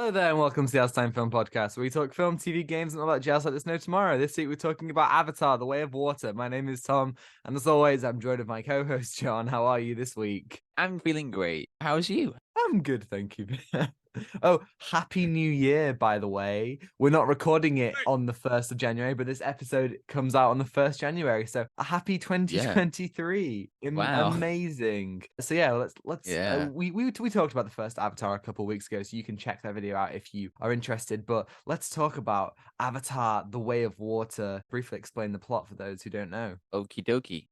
Hello there, and welcome to the As Time Film Podcast, where we talk film, TV, games, and all that jazz like there's no tomorrow. This week we're talking about Avatar: The Way of Water. My name is Tom, and as always, I'm joined with my co-host John. How are you this week? I'm feeling great. How's you? I'm good, thank you. Oh, Happy New Year, by the way. We're not recording it on the 1st of January, but this episode comes out on the 1st January. So a happy Yeah. 2023. Wow. Amazing. So yeah, let's Yeah. we talked about the first Avatar a couple of weeks ago, so you can check that video out if you are interested. But let's talk about Avatar: The Way of Water. Briefly explain the plot for those who don't know. Okie dokie.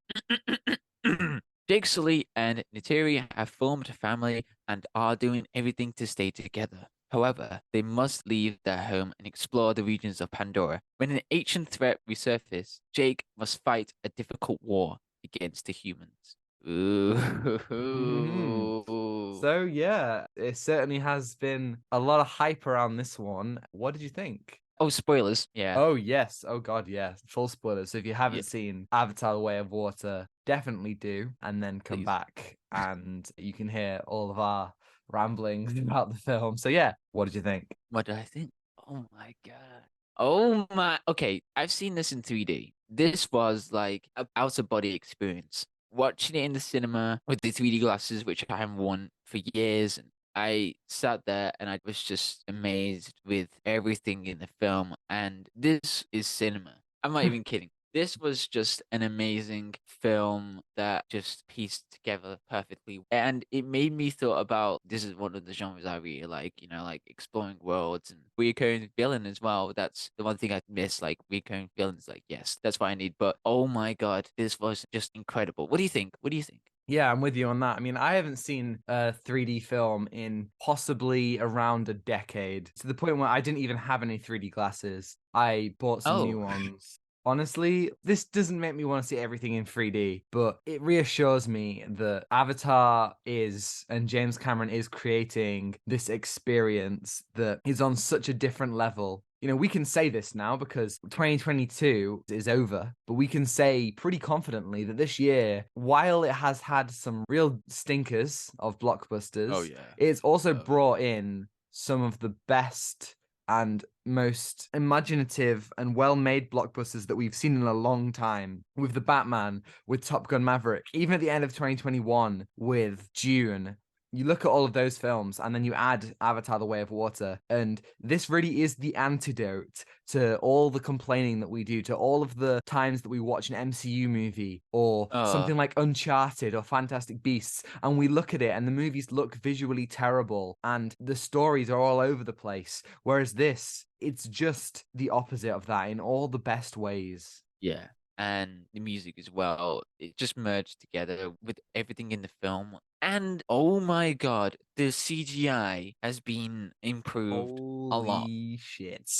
Jake Sully and Neytiri have formed a family and are doing everything to stay together. However, they must leave their home and explore the regions of Pandora. When an ancient threat resurfaces, Jake must fight a difficult war against the humans. Mhm. Ooh. So yeah, it certainly has been a lot of hype around this one. What did you think? Oh, spoilers. Yeah. Oh yes, oh god, yes. Full spoilers. So if you haven't Yeah, seen Avatar: The Way of Water, definitely do, and then come please. back and you can hear all of our ramblings about the film. So yeah, what did you think? What did I think? Oh my God. Oh my. Okay, I've seen this in 3D. This was like a out of body experience. Watching it in the cinema with the 3D glasses, which I haven't worn for years, and I sat there and I was just amazed with everything in the film. And this is cinema. I'm not even kidding. This was just an amazing film that just pieced together perfectly. And it made me thought about this is one of the genres I really like, like exploring worlds and recurring villain as well. That's the one thing I miss, like recurring villains. Like, yes, that's what I need. But oh my God, this was just incredible. What do you think? What do you think? Yeah, I'm with you on that. I mean, I haven't seen a 3D film in possibly around a decade, to the point where I didn't even have any 3D glasses. I bought some new Oh, ones. Honestly, this doesn't make me want to see everything in 3D, but it reassures me that Avatar is, and James Cameron is creating this experience that is on such a different level. We can say this now because 2022 is over, but we can say pretty confidently that this year, while it has had some real stinkers of oh blockbusters, yeah. it's also Oh yeah. brought in some of the best and most imaginative and well-made blockbusters that we've seen in a long time. With the Batman, with Top Gun Maverick, even at the end of 2021 with Dune. You look at all of those films and then you add Avatar: The Way of Water, and this really is the antidote to all the complaining that we do, to all of the times that we watch an MCU movie or Uh, something like Uncharted or Fantastic Beasts, and we look at it and the movies look visually terrible and the stories are all over the place. Whereas this, it's just the opposite of that in all the best ways. yeah. And the music as well. It just merged together with everything in the film. And oh my God, the CGI has been improved a lot. Holy shit.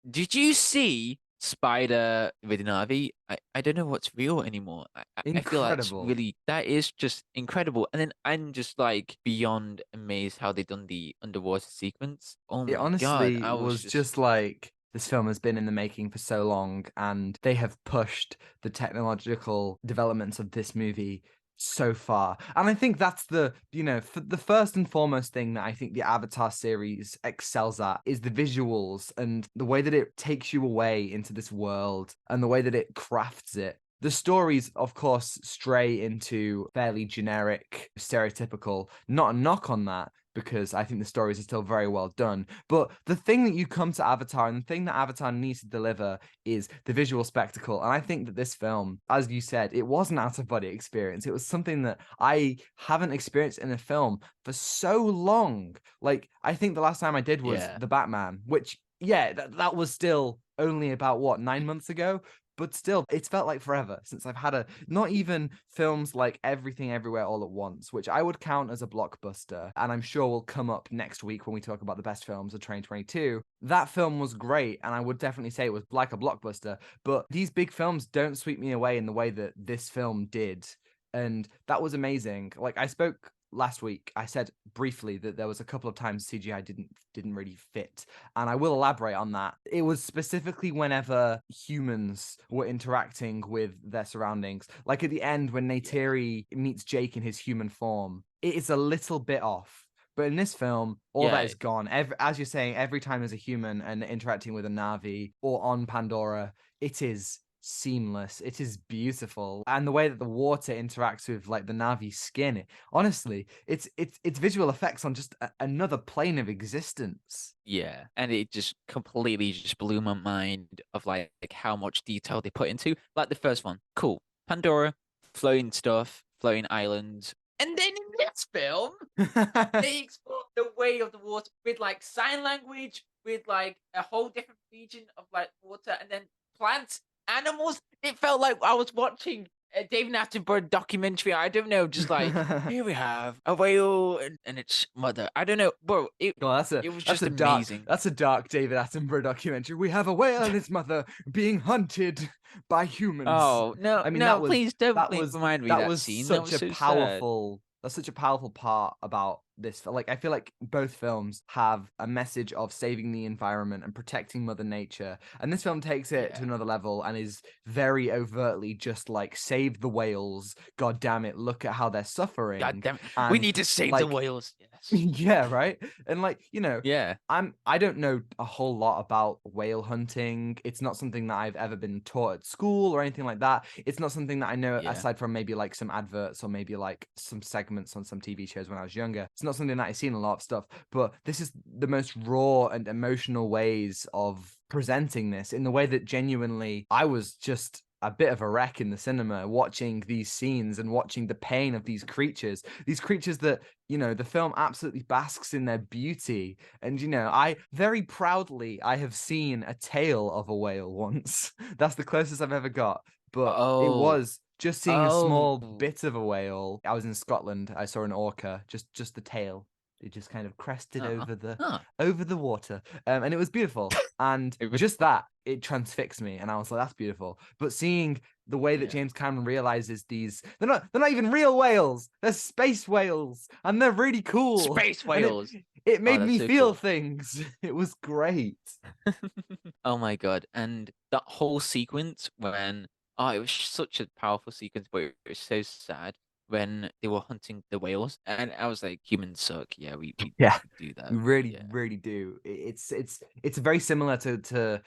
Did you see Spider with Navi? I don't know what's real anymore. I feel Incredible. that is just incredible. And then I'm just like beyond amazed how they done the underwater sequence. Oh It my God, honestly I was was just just like this film has been in the making for so long, and they have pushed the technological developments of this movie so far. And I think that's the first and foremost thing that I think the Avatar series excels at is the visuals and the way that it takes you away into this world and the way that it crafts it. The stories, of course, stray into fairly generic, stereotypical, not a knock on that, because I think the stories are still very well done. But the thing that you come to Avatar and the thing that Avatar needs to deliver is the visual spectacle. And I think that this film, as you said, it was an out of body experience. It was something that I haven't experienced in a film for so long. Like, I think the last time I did was yeah. The Batman, which, yeah, that was still only about what, 9 months ago? But still, it's felt like forever since I've had not even films like Everything Everywhere All at Once, which I would count as a blockbuster, and I'm sure will come up next week when we talk about the best films of 2022. That film was great, and I would definitely say it was like a blockbuster, but these big films don't sweep me away in the way that this film did. And that was amazing. Like, I spoke last week, I said briefly that there was a couple of times CGI didn't really fit, and I will elaborate on that. It was specifically whenever humans were interacting with their surroundings, like at the end when Yeah. Neytiri meets Jake in his human form. It is a little bit off, But in this film, all that Yeah, is gone. As you're saying, every time there's a human and interacting with a Na'vi or on Pandora, it is seamless. It is beautiful, and the way that the water interacts with like the Na'vi skin. Honestly, it's visual effects on just another plane of existence. yeah. And it just completely just blew my mind of like how much detail they put into like the first one. Cool. Pandora, floating stuff, floating islands. And then in this film, they explore the way of the water with like sign language, with like a whole different region of like water, and then plants, animals. It felt like I was watching a David Attenborough documentary. I don't know, just like here we have a whale and its mother. I don't know, bro. It Well, it was just amazing. that's a dark David Attenborough documentary. We have a whale and its mother being hunted by humans. Oh no, I mean, no! Please don't that was remind me of that that was scene. That such was a so sad. powerful that's such a powerful part about this. Like, I feel like both films have a message of saving the environment and protecting Mother Nature, and this film takes it to Yeah. another level and is very overtly just like save the whales. God damn it! Look at how they're God suffering, damn it! We and need to save the like whales. Yes. yeah, right. And like, Yeah. I don't know a whole lot about whale hunting. It's not something that I've ever been taught at school or anything like that. It's not something that I know Yeah. aside from maybe like some adverts or maybe like some segments on some TV shows when I was younger. It's not something that I've seen a lot of stuff, but this is the most raw and emotional ways of presenting this in the way that genuinely I was just a bit of a wreck in the cinema watching these scenes and watching the pain of these creatures that the film absolutely basks in their beauty. And I very proudly I have seen a tail of a whale once. That's the closest I've ever got, but it Oh. was just seeing a small Oh. bit of a whale. I was in Scotland. I saw an orca, just the tail. It just kind of crested Oh. over the Huh. water, and it was beautiful. And It was, just that, it transfixed me, and I was like, "That's beautiful." But seeing the way that yeah. James Cameron realizes they're not even real whales, they're space whales, and they're really cool, Space and whales. it Oh, made that's me so feel cool. things. It was great. Oh my God. And that whole sequence when it was such a powerful sequence, but it was so sad when they were hunting the whales. And I was like, humans suck. Yeah, Yeah, we do that. we really, Yeah. really do. It's very similar to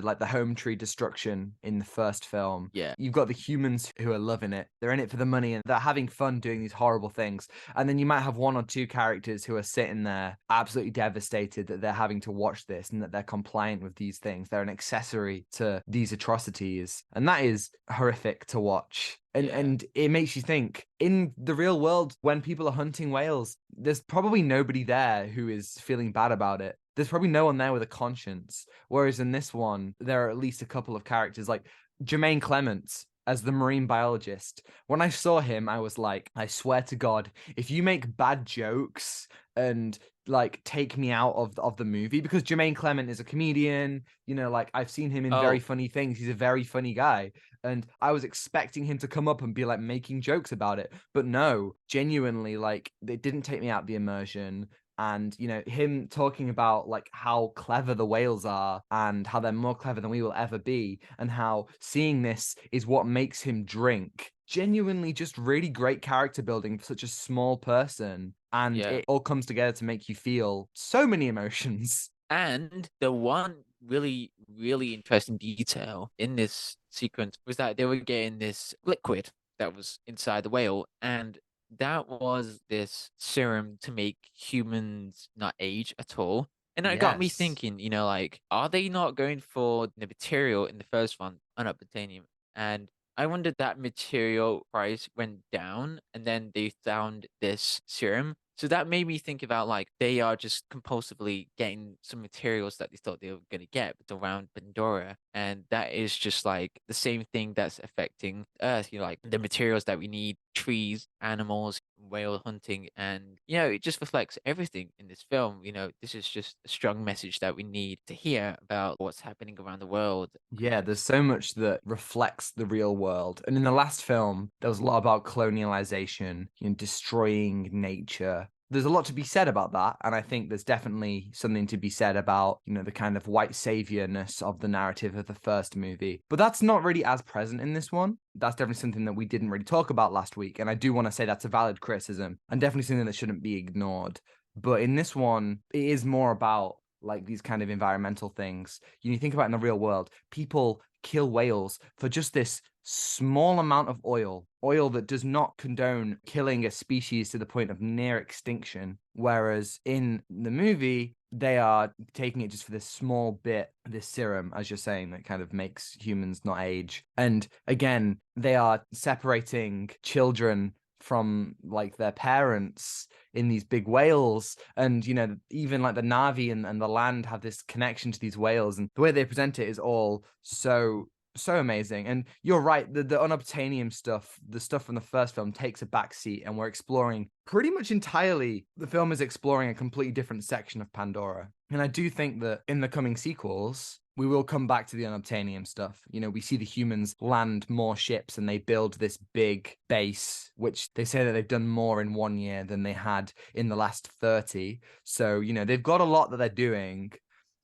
like the home tree destruction in the first film. Yeah. You've got the humans who are loving it. They're in it for the money and they're having fun doing these horrible things. And then you might have one or two characters who are sitting there absolutely devastated that they're having to watch this and that they're compliant with these things. They're an accessory to these atrocities. And that is horrific to watch. And Yeah. and it makes you think, in the real world, when people are hunting whales, there's probably nobody there who is feeling bad about it. There's probably no one there with a conscience. Whereas in this one, there are at least a couple of characters like Jermaine Clements as the marine biologist. When I saw him, I was like, I swear to God, if you make bad jokes and like take me out of the movie, because Jermaine Clement is a comedian, like I've seen him in very Oh, funny things. He's a very funny guy. And I was expecting him to come up and be like making jokes about it. But no, genuinely, like it didn't take me out of the immersion. And him talking about like how clever the whales are and how they're more clever than we will ever be, and how seeing this is what makes him drink. Genuinely just really great character building for such a small person, and yeah. it all comes together to make you feel so many emotions. And the one really, really interesting detail in this sequence was that they were getting this liquid that was inside the whale, and that was this serum to make humans not age at all. And it got me Yes. thinking, like, are they not going for the material in the first one, unobtainium? And I wondered that material price went down and then they found this serum. So that made me think about like they are just compulsively getting some materials that they thought they were gonna get around Pandora. And that is just like the same thing that's affecting Earth, like the materials that we need, trees, animals, whale hunting, and it just reflects everything in this film. This is just a strong message that we need to hear about what's happening around the world. Yeah, there's so much that reflects the real world. And in the last film, there was a lot about colonialization, destroying nature. There's a lot to be said about that. And I think there's definitely something to be said about, the kind of white saviorness of the narrative of the first movie. But that's not really as present in this one. That's definitely something that we didn't really talk about last week. And I do want to say that's a valid criticism and definitely something that shouldn't be ignored. But in this one, it is more about like these kind of environmental things. You think about in the real world, people kill whales for just this small amount of oil that does not condone killing a species to the point of near extinction. Whereas in the movie, they are taking it just for this small bit, this serum, as you're saying, that kind of makes humans not age. And again, they are separating children from like their parents in these big whales, and even like the Navi and the land have this connection to these whales, and the way they present it is all so amazing. And you're right, the unobtainium stuff, the stuff from the first film, takes a back seat, and we're exploring pretty much entirely, the film is exploring a completely different section of Pandora. And I do think that in the coming sequels, we will come back to the unobtainium stuff. We see the humans land more ships and they build this big base, which they say that they've done more in 1 year than they had in the last 30. So, they've got a lot that they're doing.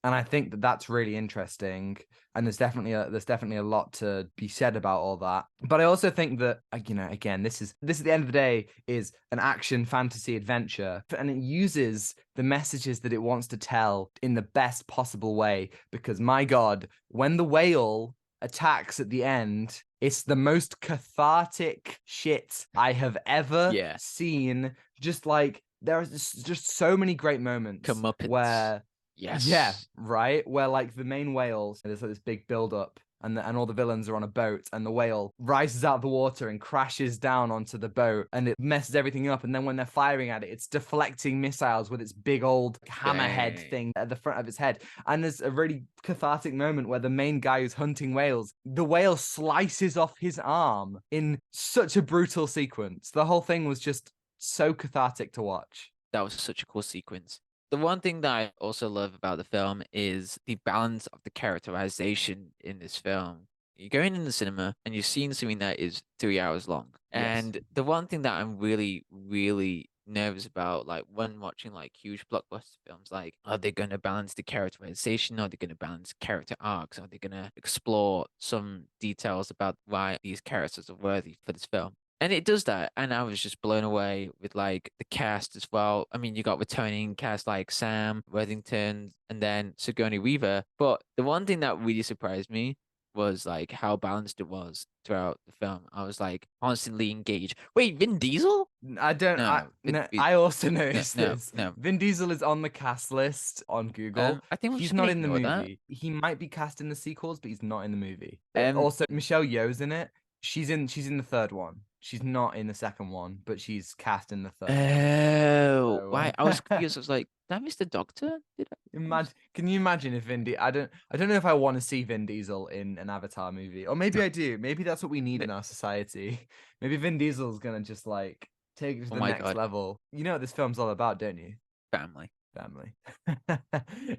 And I think that that's really interesting. And there's definitely a lot to be said about all that. But I also think that, again, this is at the end of the day is an action fantasy adventure, and it uses the messages that it wants to tell in the best possible way. Because my God, when the whale attacks at the end, it's the most cathartic shit I have ever seen. Just like there's just so many great moments where. Yes. Yeah, right. Where like the main whales, there's like this big build up, and all the villains are on a boat, and the whale rises out of the water and crashes down onto the boat, and it messes everything up. And then when they're firing at it, it's deflecting missiles with its big old hammerhead thing at the front of its head. And there's a really cathartic moment where the main guy who's hunting whales, the whale slices off his arm in such a brutal sequence. The whole thing was just so cathartic to watch. That was such a cool sequence. The one thing that I also love about the film is the balance of the characterization in this film. You're going in the cinema and you're seeing something that is 3 hours long. And the one thing that I'm really, really nervous about, like when watching like huge blockbuster films, like are they going to balance the characterization? Are they going to balance character arcs? Are they going to explore some details about why these characters are worthy for this film? And it does that, and I was just blown away with like the cast as well. I mean, you got returning cast like Sam, Worthington, and then Sigourney Weaver. But the one thing that really surprised me was like how balanced it was throughout the film. I was like constantly engaged. Wait, Vin Diesel? I also noticed this. No. Vin Diesel is on the cast list on Google. I think we're He's just gonna not in the ignore movie. that. He might be cast in the sequels, but he's not in the movie. Um, Also, Michelle Yeoh's in it. She's in the third one. She's not in the second one, but she's cast in the third one. oh, So, why? I was confused. I was like, did I miss the Doctor? Did I? Can you imagine if I don't know if I want to see Vin Diesel in an Avatar movie, or maybe I do. Maybe that's what we need in our society. Maybe Vin Diesel's gonna just like take it to Oh the my next God. level. You know what this film's all about, don't you? Family.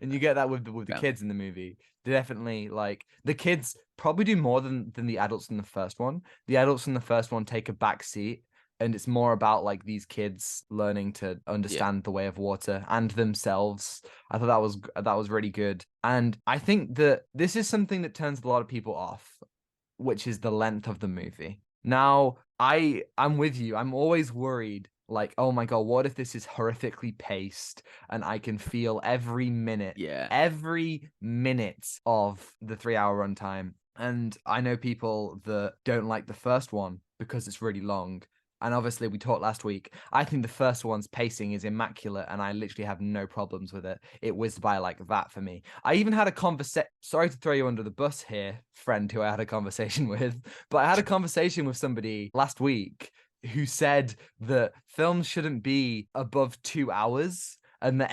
And you get that with the Family. kids in the movie. They definitely like the kids probably do more than the adults in the first one. The adults in the first one take a back seat, and it's more about like these kids learning to understand the way of water and themselves. I thought that was really good. And I think that this is something that turns a lot of people off, which is the length of the movie. Now, I'm with you. I'm always worried, like, oh my God, what if this is horrifically paced and I can feel every minute of the 3 hour runtime. And I know people that don't like the first one because it's really long. And obviously, we talked last week. I think the first one's pacing is immaculate, and I literally have no problems with it. It whizzed by like that for me. I even had a conversation. Sorry to throw you under the bus here, friend who I had a conversation with, but I had a conversation with somebody last week who said that films shouldn't be above 2 hours, and that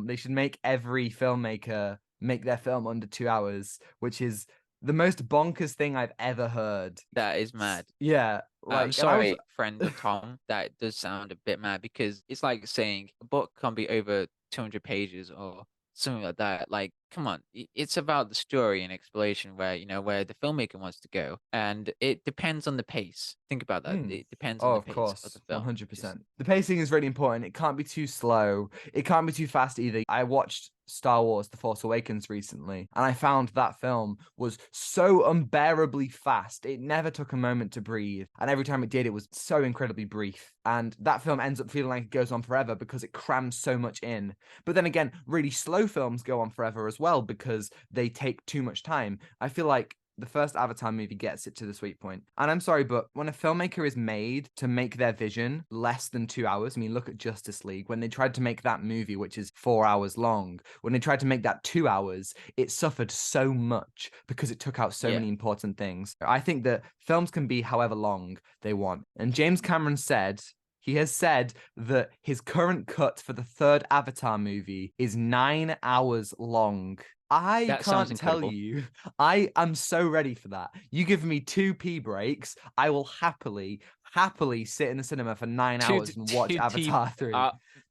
they should make every filmmaker make their film under 2 hours, which is the most bonkers thing I've ever heard. That is mad. Yeah. I'm sorry, friend Tom, that does sound a bit mad because it's like saying a book can't be over 200 pages or something like that. Like come on, it's about the story and exploration where, where the filmmaker wants to go. And it depends on the pace. Think about that. Mm. It depends on Oh, the of pace of the course, film. Just 100%. The pacing is really important. It can't be too slow. It can't be too fast either. I watched Star Wars: The Force Awakens recently, and I found that film was so unbearably fast. It never took a moment to breathe, and every time it did, it was so incredibly brief. And that film ends up feeling like it goes on forever because it crams so much in. But then again, really slow films go on forever as well because they take too much time. I feel like the first Avatar movie gets it to the sweet point. And I'm sorry, but when a filmmaker is made to make their vision less than 2 hours, I mean, look at Justice League. When they tried to make that movie, which is 4 hours long, when they tried to make that 2 hours, it suffered so much because it took out so yeah. many important things. I think that films can be however long they want. And James Cameron said, he has said that his current cut for the third Avatar movie is 9 hours long. I That sounds can't tell incredible. you. I am so ready for that. You give me two pee breaks, I will happily sit in the cinema for nine Two, hours and watch two, two, Avatar 3. uh,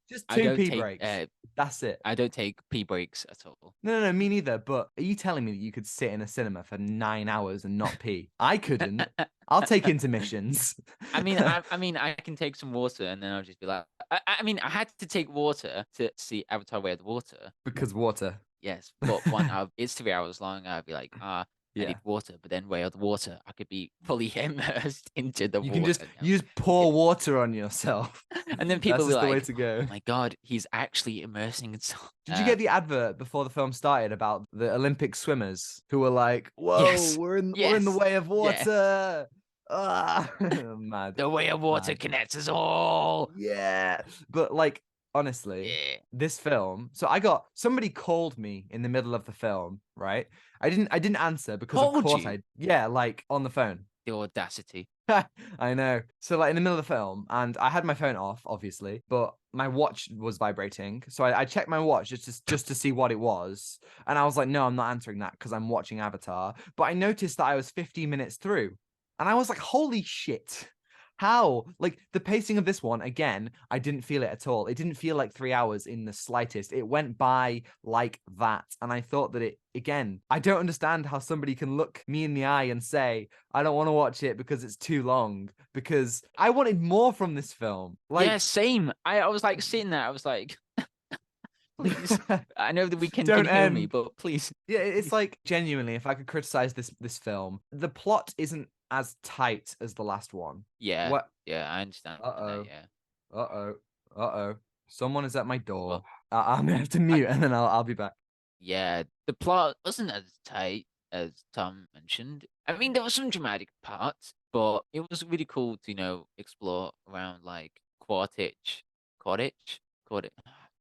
Just I two don't pee take breaks. That's it. I don't take pee breaks at all. No, me neither. But are you telling me that you could sit in a cinema for 9 hours and not pee? I couldn't. I'll take intermissions. I can take some water and then I'll just be like, I had to take water to see Avatar: Way of the Water. Because water. Yes, but 1 hour, it's 3 hours long. I'd be like, I need Yeah. water, but then Way of the Water, I could be fully immersed into the You can just water. you just pour water on yourself. And then That's people be just the way like, to oh go. my God, he's actually immersing himself. Did you get the advert before the film started about the Olympic swimmers who were like, "Whoa, Yes, we're in the yes, way of yeah. water." Ah, mad, The Way of Water mad. connects us all. Yeah. But like honestly, Yeah. this film, so I got somebody called me in the middle of the film, right? I didn't answer because of Hold course you. yeah, like on the phone. The audacity. I know. So like in the middle of the film, and I had my phone off, obviously, but my watch was vibrating. So I checked my watch just to see what it was, and I was like, no, I'm not answering that because I'm watching Avatar. But I noticed that I was 15 minutes through, and I was like, holy shit. How? Like the pacing of this one, again, I didn't feel it at all. It didn't feel like 3 hours in the slightest. It went by like that. And I thought that again, I don't understand how somebody can look me in the eye and say, I don't want to watch it because it's too long. Because I wanted more from this film. Yeah, Like, same. I was like sitting there. I was like, please. I know the weekend can don't heal me, end. but please, Yeah, it's please. like genuinely, if I could criticize this film, the plot isn't as tight as the last one. Yeah, What? yeah, I understand that. Uh-oh. Yeah. Uh-oh. Uh-oh. Someone is at my door. Well, I'm gonna have to I mute and then I'll be back. yeah, the plot wasn't as tight as Tom mentioned. I mean, there were some dramatic parts, but it was really cool to, explore around like Quaritch, Quaritch, Quaritch.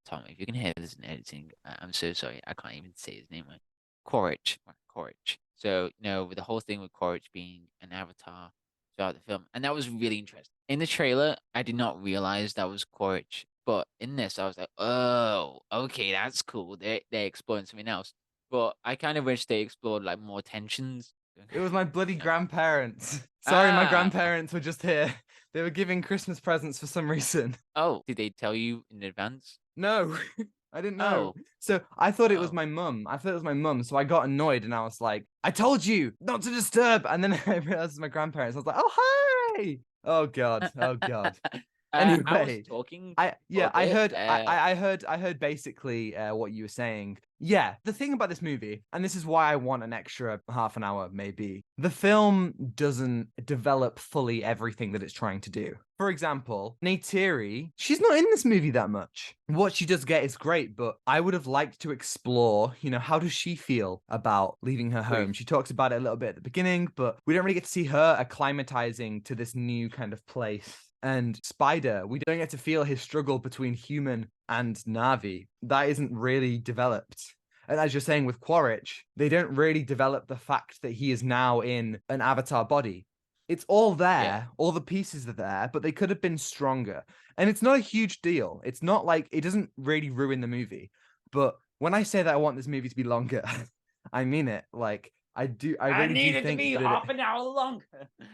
Tom, if you can hear this in editing, I'm so sorry. I can't even say his name right. Quaritch, right, Quaritch. So, with the whole thing with Quaritch being an avatar throughout the film, and that was really interesting. In the trailer, I did not realize that was Quaritch, but in this, I was like, oh, okay, that's cool. They're exploring something else. But I kind of wish they explored like more tensions. It was my bloody You know. grandparents. Sorry, my Ah, grandparents were just here. They were giving Christmas presents for some reason. oh, did they tell you in advance? No, I didn't know. Oh, So I thought it was oh. my mum. I thought it was my mum. So I got annoyed and I was like, I told you not to disturb. And then I realized it was my grandparents. I was like, oh, hi. Oh, God. Oh, God. I was Anyway, talking I for yeah, a bit. I heard basically what you were saying. Yeah, the thing about this movie, and this is why I want an extra half an hour, maybe, the film doesn't develop fully everything that it's trying to do. For example, Neytiri, she's not in this movie that much. What she does get is great, but I would have liked to explore, how does she feel about leaving her home? Truth. She talks about it a little bit at the beginning, but we don't really get to see her acclimatizing to this new kind of place. And Spider, we don't get to feel his struggle between human and Navi. That isn't really developed. And as you're saying with Quaritch, they don't really develop the fact that he is now in an avatar body. It's all Yeah. there, all the pieces are there, but they could have been stronger. And it's not a huge deal. It's not like it doesn't really ruin the movie. But when I say that I want this movie to be longer, I mean it. Like I I really do needed to think be that half an hour longer.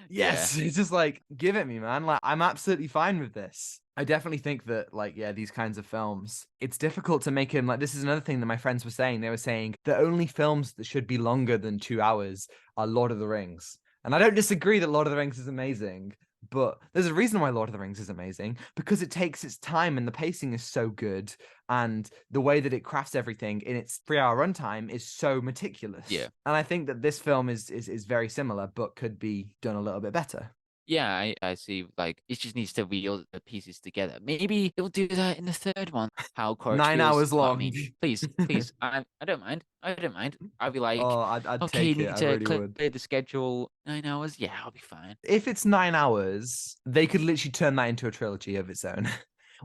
Yeah. yes, it's just like give it me, man. Like I'm absolutely fine with this. I definitely think that, like, yeah, these kinds of films, it's difficult to make them like. This is another thing that my friends were saying. They were saying the only films that should be longer than 2 hours are Lord of the Rings. And I don't disagree that Lord of the Rings is amazing, but there's a reason why Lord of the Rings is amazing because it takes its time and the pacing is so good. And the way that it crafts everything in its 3 hour runtime is so meticulous. Yeah. And I think that this film is very similar, but could be done a little bit better. Yeah, I see. Like, it just needs to reel the pieces together. Maybe it'll do that in the third one. How Courage Nine feels. hours Well, I long. mean, please, please. I don't mind. I don't mind. I'll be like, Oh, I'd okay, you take it. need I to really clear would. the schedule. 9 hours. Yeah, I'll be fine. If it's 9 hours, they could literally turn that into a trilogy of its own,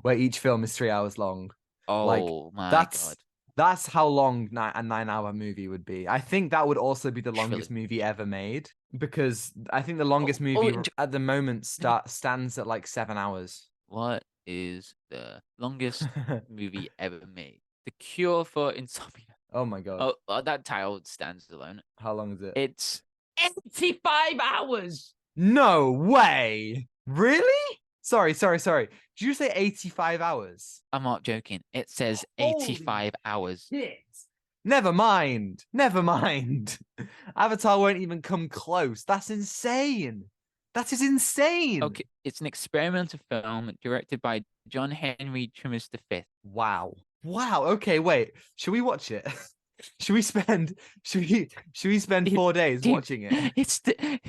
where each film is 3 hours long. Like Oh my that's God. that's how long a 9 hour movie would be. I think that would also be the longest Trilogy. movie ever made because I think the Oh, longest oh, movie at the moment stands at like 7 hours. what is the longest movie ever made? The Cure for Insomnia. Oh my god, Oh, that title stands alone. how long is it? It's 85 hours. No way! Really? Sorry. Did you say 85 hours? I'm not joking. It says Holy 85 hours. shit. Never mind. Never mind. Avatar won't even come close. That's insane. That is insane. Okay, it's an experimental film directed by John Henry Trimmers V. Wow. Wow. Okay, wait. Should we watch it? Should we spend should we spend It, 4 days dude, watching it? it's the.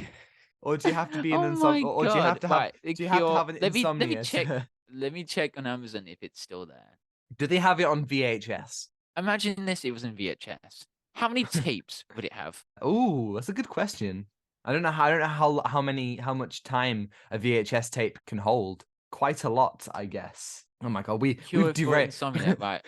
Or do you have to be an Oh my or do you have God! to have Right, The do you have to Cure. have an Let me insomnia check. to... Let me check on Amazon if it's still there. Do they have it on VHS? Imagine this. It was in VHS. How many tapes would it have? Oh, that's a good question. I don't know how much time a VHS tape can hold. Quite a lot, I guess. Oh my god, we've Cure for derailed Insomnia. Right,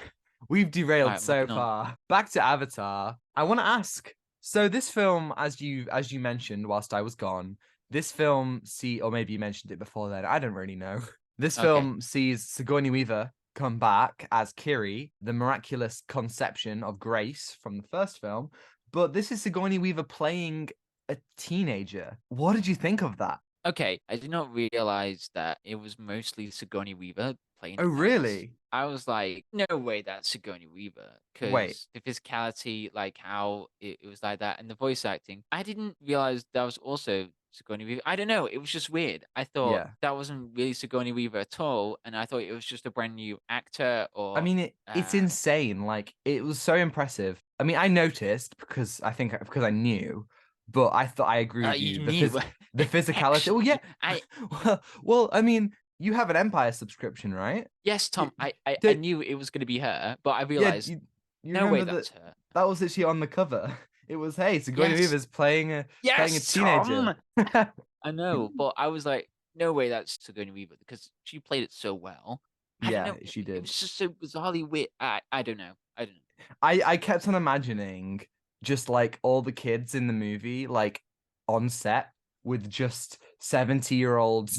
we've derailed right. I'm so looking on. far. Back to Avatar. I want to ask. So this film, as you mentioned whilst I was gone, this film or maybe you mentioned it before then. I don't really know. This Okay. film sees Sigourney Weaver come back as Kiri, the miraculous conception of Grace from the first film. But this is Sigourney Weaver playing a teenager. What did you think of that? Okay, I did not realize that it was mostly Sigourney Weaver playing Oh, as. really? I was like, no way that's Sigourney Weaver, Wait. because the physicality, like how it was like that, and the voice acting. I didn't realize that was also Sigourney Weaver. I don't know, it was just weird. I thought Yeah. that wasn't really Sigourney Weaver at all, and I thought it was just a brand new actor I or mean, it's uh insane. Like, it was so impressive. I mean, I noticed because I knew, but I thought I agree with you you. knew. The physicality. Well, yeah. Actually, I Well, I mean, you have an Empire subscription, right? yes, You, Tom, I don't- knew it was gonna be her, but I yeah, realized you no way remember that that's her. that was actually on the cover. It was, hey, Sigourney Yes. Weaver's playing a Yes, teenager. Tom. I know, but I was like, no way that's Sigourney Weaver because she played it so well. I don't Yeah, know. she It did. was just so bizarrely weird. I don't know. I don't know. I kept on imagining just like all the kids in the movie, like on set with just 70-year-old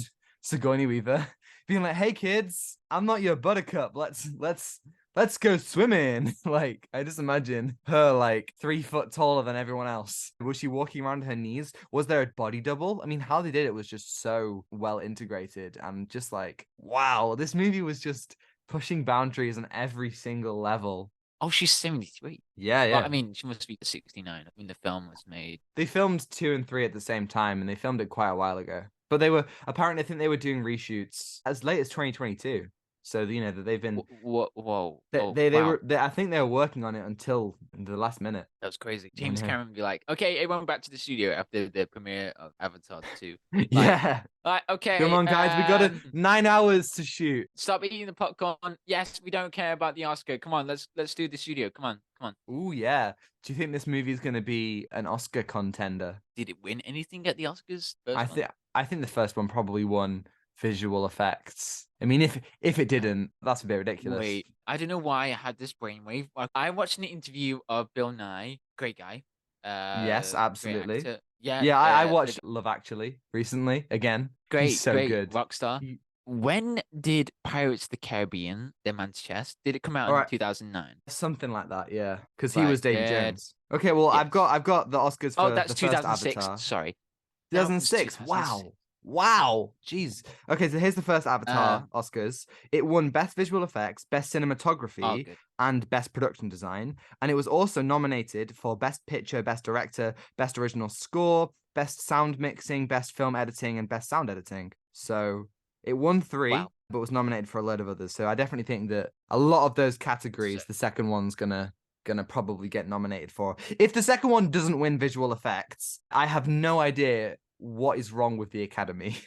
Sigourney Weaver being like, "Hey kids, I'm not your buttercup. Let's go swimming." Like, I just imagine her like 3 foot taller than everyone else. Was she walking around her knees? Was there a body double? I mean, how they did it was just so well integrated and just like, wow, this movie was just pushing boundaries on every single level. Oh, she's 73. Yeah, Well, I yeah. mean, she must be 69 when the film was made. They filmed 2 and 3 at the same time, and they filmed it quite a while ago. But they were apparently, I think they were doing reshoots as late as 2022. So that they've been Whoa. they Oh, they, they wow. were I think they were working on it until the last minute. That was crazy. I James know. Cameron would be like, okay, everyone back to the studio after the premiere of Avatar 2. Like, Yeah. Come okay, on, guys, we got 9 hours to shoot. stop eating the popcorn. Yes, we don't care about the Oscar. Come on, let's do the studio. Come on, come on. Oh yeah. Do you think this movie is going to be an Oscar contender? Did it win anything at the Oscars? I First one? think I think the first one probably won visual effects. I mean, if it didn't, that's a bit ridiculous. Wait, I don't know why I had this brainwave. I watched an interview of Bill Nye, great guy, Yes, great absolutely. actor. Yeah, Yeah, I the watched Love Actually recently. Again, he's so great good. rock star. When did Pirates of the Caribbean, The Man's Chest, did it come out All in right, 2009? something like that. Yeah, because he was Right, Davy Jones. Okay, well, yes. I've got the Oscars Oh, for that's the first 2006. Avatar. Sorry, that was 2006. 2006. Wow. Wow. Jeez. Okay, so here's the first Uh, Avatar Oscars. It won Best Visual Effects, Best oh, Cinematography, good. and Best Production Design. And it was also nominated for Best Picture, Best Director, Best Original Score, Best Sound Mixing, Best Film Editing, and Best Sound Editing. So it won three, Wow. but was nominated for a load of others. So I definitely think that a lot of those So, categories, the second one's gonna probably get nominated for. If the second one doesn't win visual effects, I have no idea what is wrong with the Academy.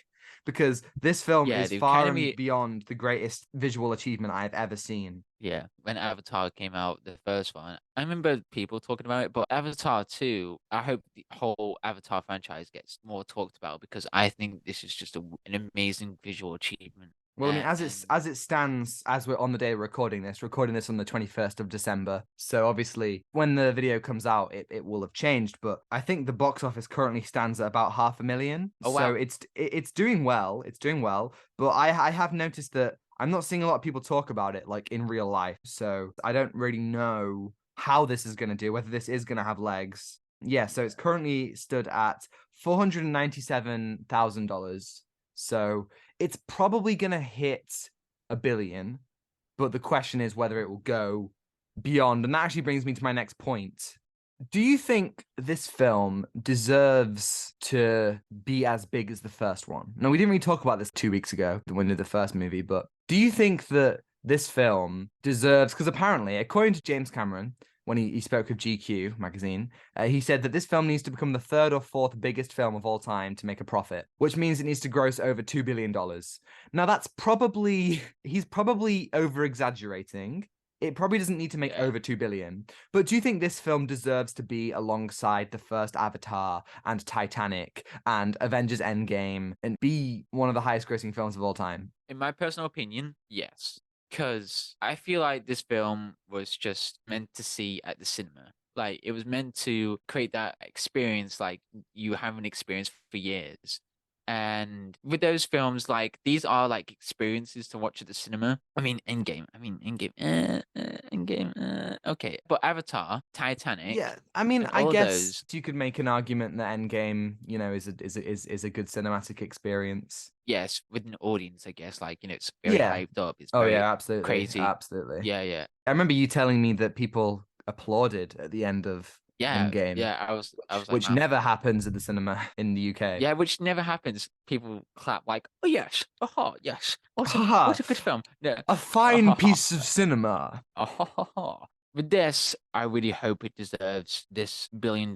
Because this film yeah, is the far and Academy. beyond the greatest visual achievement I've ever seen. Yeah, when Avatar came out, the first one, I remember people talking about it, but Avatar 2, I hope the whole Avatar franchise gets more talked about because I think this is just an amazing visual achievement. Well, I mean, And as it stands, as we're on the day of recording this on the 21st of December. So obviously, when the video comes out, it will have changed. But I think the box office currently stands at about 500,000. oh So wow, it's doing well. It's doing well. But I have noticed that I'm not seeing a lot of people talk about it like in real life. So I don't really know how this is going to do, whether this is going to have legs. Yeah, so it's currently stood at $497,000. So it's probably going to hit 1 billion, but the question is whether it will go beyond. And that actually brings me to my next point. Do you think this film deserves to be as big as the first one? No, we didn't really talk about this 2 weeks ago when we did the first movie, but do you think that this film deserves, because apparently, according to James Cameron, when he spoke of GQ magazine, he said that this film needs to become the third or fourth biggest film of all time to make a profit, which means it needs to gross over $2 billion. Now, that's probably, he's probably over exaggerating. It probably doesn't need to make yeah. over 2 billion. But do you think this film deserves to be alongside the first Avatar and Titanic and Avengers Endgame and be one of the highest grossing films of all time? In my personal opinion, yes. Because I feel like this film was just meant to see at the cinema. Like it was meant to create that experience like you haven't experienced for years. And with those films, like these are like experiences to watch at the cinema. Endgame. Okay, but Avatar, Yeah, Titanic, I mean, and I all of guess those, you could make an argument that Endgame, is a good cinematic experience. yes, with an audience, I guess, like it's very Yeah. hyped up. It's Oh very yeah, absolutely. crazy. Absolutely. Yeah, yeah. I remember you telling me that people applauded at the end of Yeah, Endgame, yeah, I was like, which wow. never happens at the cinema in the UK. Yeah, which never happens. People clap like, oh yes, aha, yes. Haha, What a good film. Yeah. a fine Ahaha. piece of cinema. Ahaha. With this, I really hope it deserves this $1 billion.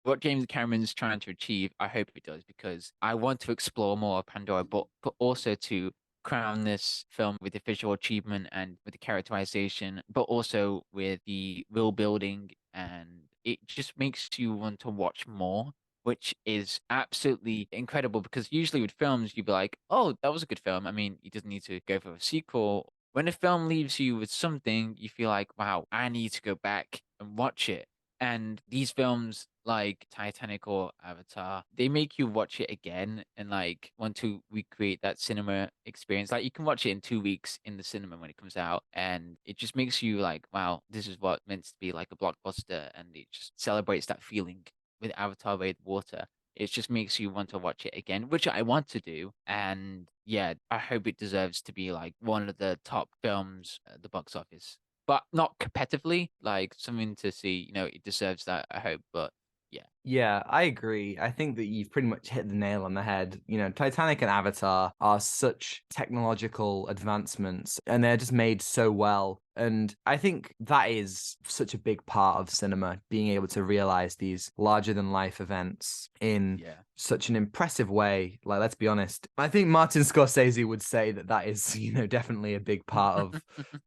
What James Cameron's trying to achieve, I hope it does because I want to explore more of Pandora, but also to crown this film with the visual achievement and with the characterization, but also with the world building, and it just makes you want to watch more, which is absolutely incredible because usually with films you'd be like, oh, that was a good film. I mean, it doesn't need to go for a sequel. When a film leaves you with something, you feel like, wow, I need to go back and watch it. And these films like Titanic or Avatar, they make you watch it again and like want to recreate that cinema experience. Like you can watch it in 2 weeks in the cinema when it comes out, and it just makes you like, wow, this is what meant to be like a blockbuster, and it just celebrates that feeling with Avatar Way of Water. It just makes you want to watch it again, which I want to do. And yeah, I hope it deserves to be like one of the top films at the box office, but not competitively, like something to see. It deserves that, I hope. But yeah, Yeah, I agree. I think that you've pretty much hit the nail on the head. You know, Titanic and Avatar are such technological advancements and they're just made so well. And I think that is such a big part of cinema, being able to realize these larger than life events in yeah, such an impressive way. Like, let's be honest. I think Martin Scorsese would say that that is, definitely a big part of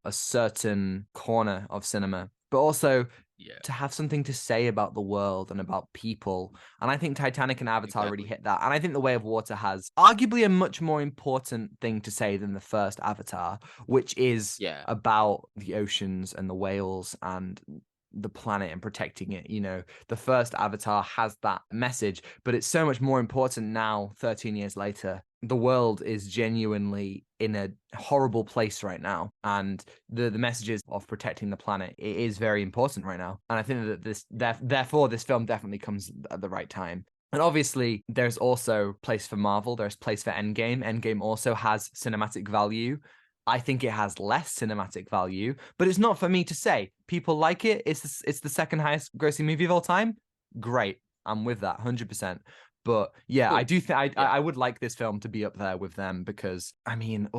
a certain corner of cinema. But also, yeah, to have something to say about the world and about people. And I think Titanic and Avatar really exactly. hit that. And I think The Way of Water has arguably a much more important thing to say than the first Avatar, which is Yeah, about the oceans and the whales and the planet and protecting it. The first Avatar has that message, but it's so much more important now, 13 years later. The world is genuinely in a horrible place right now, and the messages of protecting the planet, it is very important right now. And I think that therefore this film definitely comes at the right time. And obviously, there's also place for Marvel. There's place for Endgame. Endgame also has cinematic value. I think it has less cinematic value, but it's not for me to say. People like it. It's the second highest grossing movie of all time. Great, I'm with that 100%. But yeah, I Cool. do think Yeah. I would like this film to be up there with them because I mean,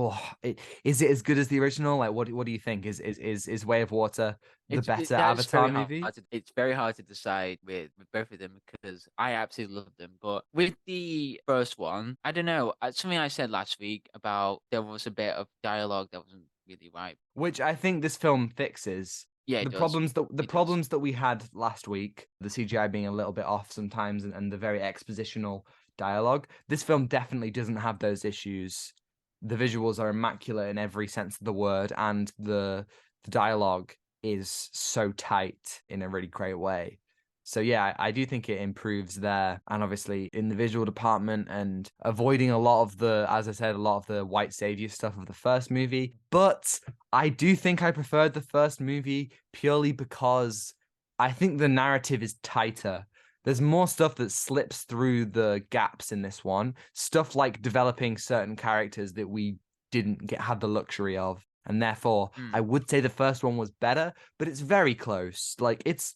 is it as good as the original? Like, what do you think? Is Way of Water the better That's Avatar very hard movie? to it's very hard to decide with both of them because I absolutely love them. But with the first one, I don't know. Something I said last week about there was a bit of dialogue that wasn't really right. Which I think this film fixes. Yeah, it The does. problems that the It does. problems that we had last week, the CGI being a little bit off sometimes, and the very expositional dialogue. This film definitely doesn't have those issues. The visuals are immaculate in every sense of the word, and the dialogue is so tight in a really great way. So yeah, I do think it improves there, and obviously in the visual department and avoiding a lot of the, as I said, a lot of the white savior stuff of the first movie. But I do think I preferred the first movie purely because I think the narrative is tighter. There's more stuff that slips through the gaps in this one. Stuff like developing certain characters that we didn't have the luxury of. And therefore, I Mm. would say the first one was better, but it's very close. Like It's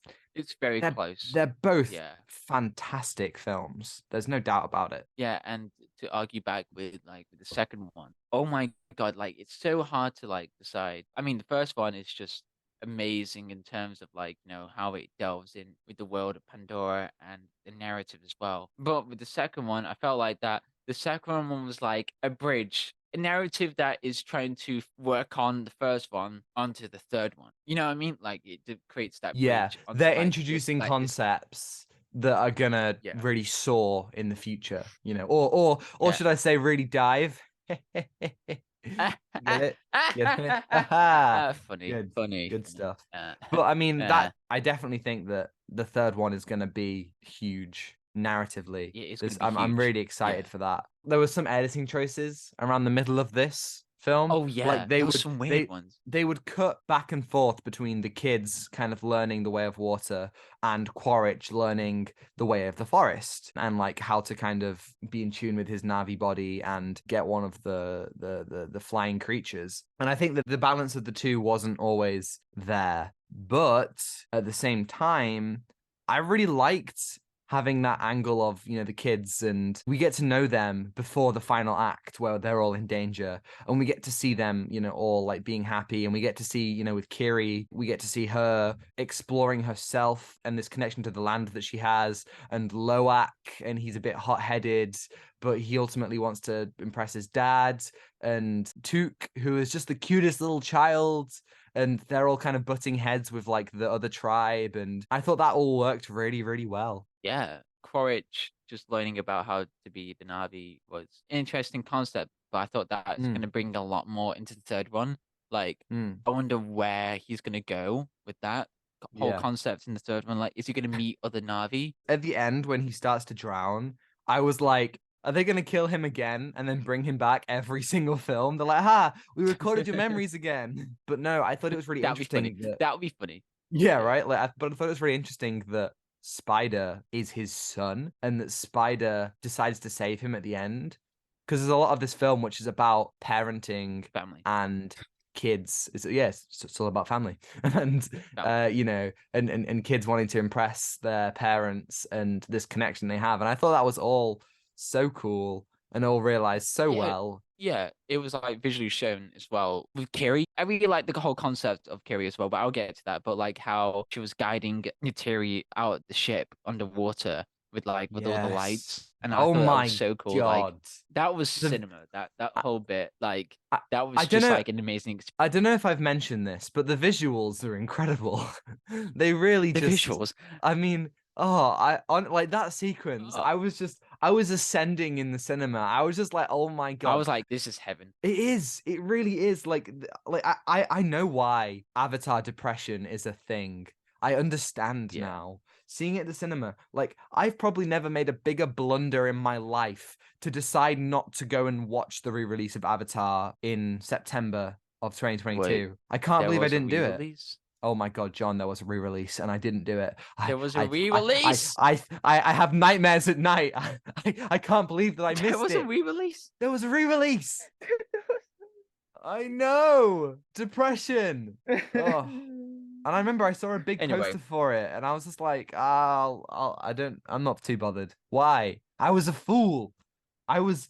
very they're close. they're both Yeah. fantastic films. There's no doubt about it. Yeah, and to argue back with the second one, oh my God, like it's so hard to like decide. I mean, the first one is just amazing in terms of like, how it delves in with the world of Pandora and the narrative as well. But with the second one, I felt like that the second one was like a bridge, a narrative that is trying to work on the first one onto the third one. You know what I mean? Like creates that Yeah, bridge onto they're like introducing this. concepts that are gonna Yeah. really soar in the future, or Yeah. should I say really dive? Get it? Get it? Haha. Funny, Good, funny, good funny. stuff. But I mean Uh, that I definitely think that the third one is gonna be huge narratively. yeah, it's This gonna be I'm huge. really excited Yeah. for that. There was some editing choices around the middle of this film. Oh Like yeah, they there was would some weird they ones. they would cut back and forth between the kids kind of learning the way of water and Quaritch learning the way of the forest and like how to kind of be in tune with his Navi body and get one of the flying creatures. And I think that the balance of the two wasn't always there. But at the same time, I really liked having that angle of, the kids, and we get to know them before the final act where they're all in danger, and we get to see them, all like being happy, and we get to see, with Kiri, we get to see her exploring herself and this connection to the land that she has, and Loak, and he's a bit hot-headed, but he ultimately wants to impress his dad, and Took, who is just the cutest little child, and they're all kind of butting heads with like the other tribe, and I thought that all worked really, really well. Yeah, Quaritch just learning about how to be the Navi was an interesting concept, but I thought that's Mm, gonna bring a lot more into the third one. Like, mm, I wonder where he's gonna go with that whole yeah. concept in the third one. Like, is he gonna meet other Navi? At the end, when he starts to drown, I was like, are they going to kill him again and then bring him back every single film? They're like, we recorded your memories again. But no, I thought it was really That'd be funny. interesting that, That would be funny. yeah, Yeah. right. But I thought it was really interesting that Spider is his son and that Spider decides to save him at the end. Because there's a lot of this film which is about parenting Family. and kids. Yes, it's all about family. And Family. and kids wanting to impress their parents and this connection they have. And I thought that was all so cool and all realized so Yeah, well. yeah, it was like visually shown as well with Kiri. I really like the whole concept of Kiri as well, but I'll get to that. But like how she was guiding Neytiri out the ship underwater with all the Yes. lights, and I Oh thought that was my so cool. Like God. that was The cinema. That I, whole bit, like I, that I was don't just know. like an amazing experience. I don't know if I've mentioned this, but the visuals are incredible. They really The just, visuals. I mean, I on like that sequence, Oh, I was ascending in the cinema. I was just like, oh my I God. was like, this is heaven. It is. It really is. I know why Avatar depression is a thing. I understand Yeah. now. Seeing it at the cinema, like I've probably never made a bigger blunder in my life to decide not to go and watch the re-release of Avatar in September of Wait, 2022. I can't there believe I was a didn't do it. re-release. Oh my God, John, there was a re-release and I didn't do it. There was a re-release. I have nightmares at night. I can't believe that I There missed was a it. re-release. There was a re-release. I know. Depression. Oh. And I remember I saw a big Anyway, poster for it and I was just like, I'm not too bothered. Why? I was a fool. I was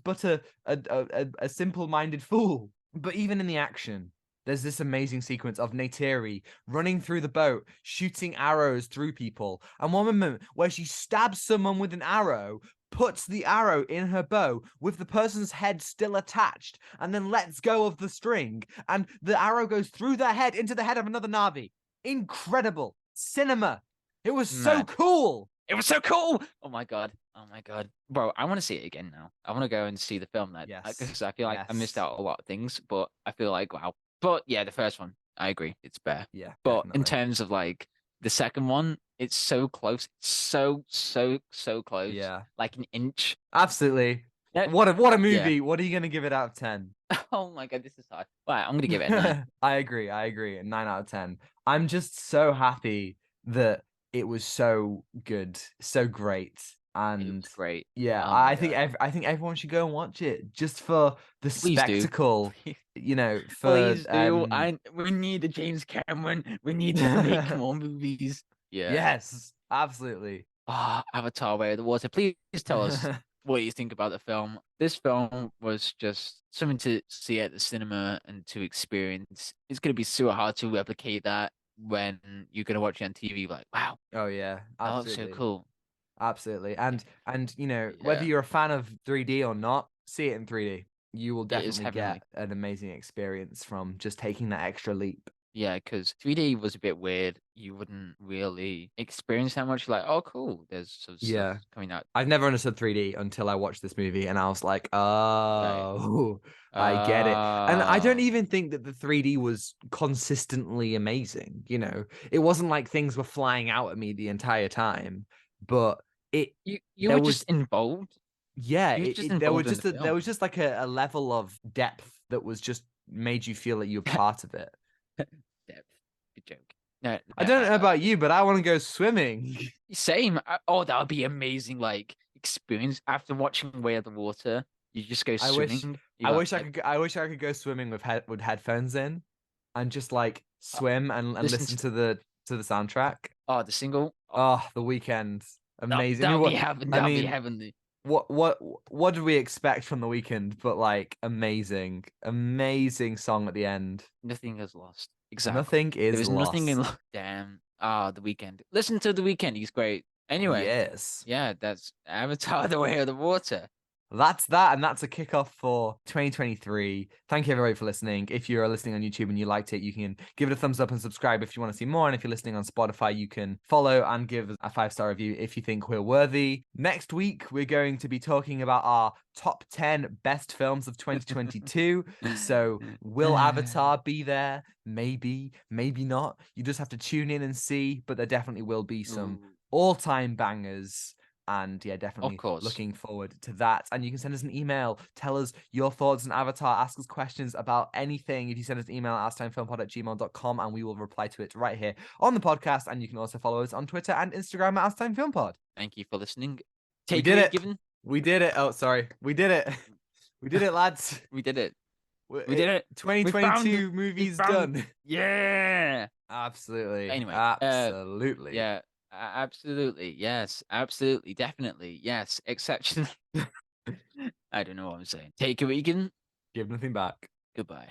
but a simple-minded fool. But even in the action, there's this amazing sequence of Neytiri running through the boat, shooting arrows through people. And one moment where she stabs someone with an arrow, puts the arrow in her bow with the person's head still attached, and then lets go of the string, and the arrow goes through their head into the head of another Navi. Incredible. Cinema. It was so man, cool. it was so cool. Oh my God. Oh my God. Bro, I want to see it again now. I want to go and see the film then. Yes. Because I feel like I missed Yes. out a lot of things, but I feel like, wow. But yeah, the first one, I agree. It's better. Yeah, But in definitely. terms of like the second one, it's so close. It's so close. Yeah. Like an inch. Absolutely. Yeah. What a Yeah. movie. What are you gonna give it out of 10? Oh my God, this is hard. Right, I'm gonna give it a 9. I agree. I agree. 9 out of 10. I'm just so happy that it was so good, so great. It And was great. yeah, Oh my I think God. I think everyone should go and watch it just for the Please do. spectacle, Please, for please do. We need a James Cameron. We need to make more movies. Yeah. yes, absolutely. Avatar Way of the Water. Please tell us what you think about the film. This film was just something to see at the cinema and to experience. It's gonna be so hard to replicate that when you're gonna watch it on TV. Like, wow, Oh yeah, that looks so absolutely. cool. Absolutely. And whether Yeah, you're a fan of 3D or not, see it in 3D. You will it is definitely heavenly. get an amazing experience from just taking that extra leap. Yeah, because 3D was a bit weird. You wouldn't really experience that much. Like, oh, cool. There's some stuff Yeah. coming out. I've never understood 3D until I watched this movie and I was like, Right. oh, I get it. And I don't Uh, even think that the 3D was consistently amazing. It wasn't like things were flying out at me the entire time, but it, you there were just was, involved. yeah, You were just there was involved in the there film. was just like a level of depth that was just made you feel that you were part of it. Depth. Good joke. No, I no, don't know about you, but I want to go swimming. same. Oh, that would be amazing. Like experience after watching Way of the Water. You just go I wish swimming. You got like I wish I could go swimming with headphones in and just like uh, swim and listen listen to to the soundtrack. the single. Oh, Oh, the weekend. Amazing. I that mean, would be what heaven. I That would be mean, heavenly. what did we expect from the weekend? But like amazing, amazing song at the end. Nothing is lost. Exactly. Nothing There is is nothing in. lost. Damn. The weekend. Listen to the weekend. He's great. Anyway, Yes. yeah, that's Avatar: The Way of the Water. That's that, and that's a kickoff for 2023. Thank you everybody for listening. If you're listening on YouTube and you liked it, you can give it a thumbs up and subscribe if you want to see more. And if you're listening on Spotify, you can follow and give a 5-star review if you think we're worthy. Next week, we're going to be talking about our top 10 best films of 2022. So, will Avatar be there? Maybe, maybe not. You just have to tune in and see, but there definitely will be some Ooh, all-time bangers. And yeah, of definitely course. looking forward to that. And you can send us an email. Tell us your thoughts on Avatar. Ask us questions about anything. If you send us an email at astimefilmpod@gmail.com, and we will reply to it right here on the podcast. And you can also follow us on Twitter and Instagram at astimefilmpod. Thank you for listening. We Take did away it. given. We did it. Oh, sorry. We did it. We did it, lads. We did it. We did it. We found it. 2022 We movies found. done. Yeah. Absolutely. Anyway, Absolutely. yeah, absolutely, yes, absolutely, definitely, yes, exception. I don't know what I'm saying. Take a vegan. Give nothing back. Goodbye.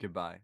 Goodbye.